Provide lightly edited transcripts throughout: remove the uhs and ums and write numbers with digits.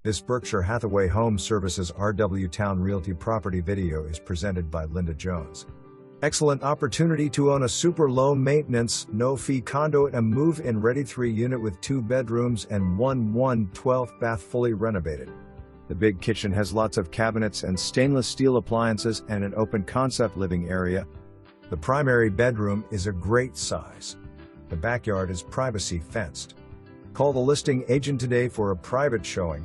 This Berkshire Hathaway Home Services RW Towne Realty property video is presented by ljones. Excellent opportunity to own a super low maintenance, no fee condo at a move-in ready 3-unit with 2 bedrooms and 1/12 bath fully renovated. The big kitchen has lots of cabinets and stainless steel appliances and an open concept living area. The primary bedroom is a great size. The backyard is privacy fenced. Call the listing agent today for a private showing.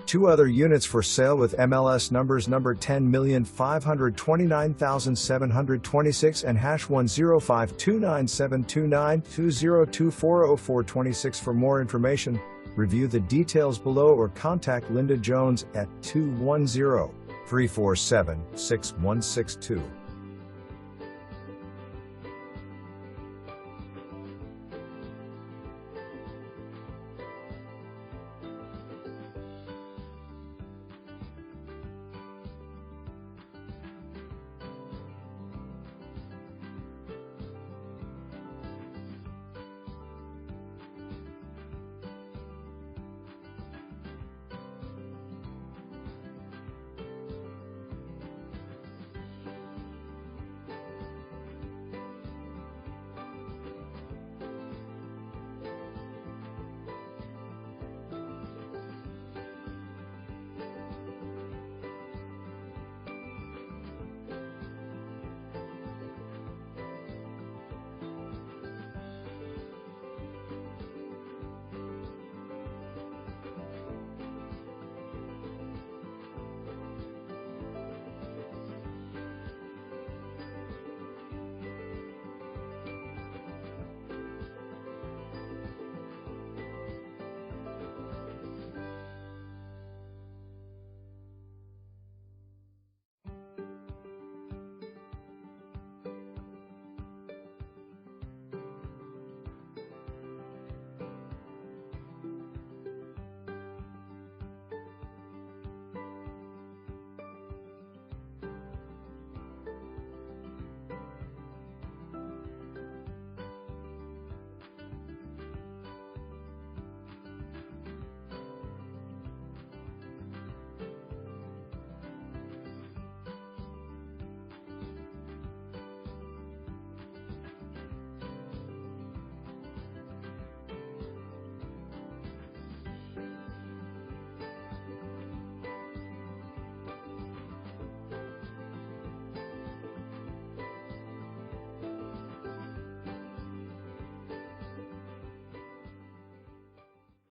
2 other units for sale with MLS numbers number 10,529,726 and #10529729202240426. For more information, review the details below or contact Linda Jones at 210-347-6162.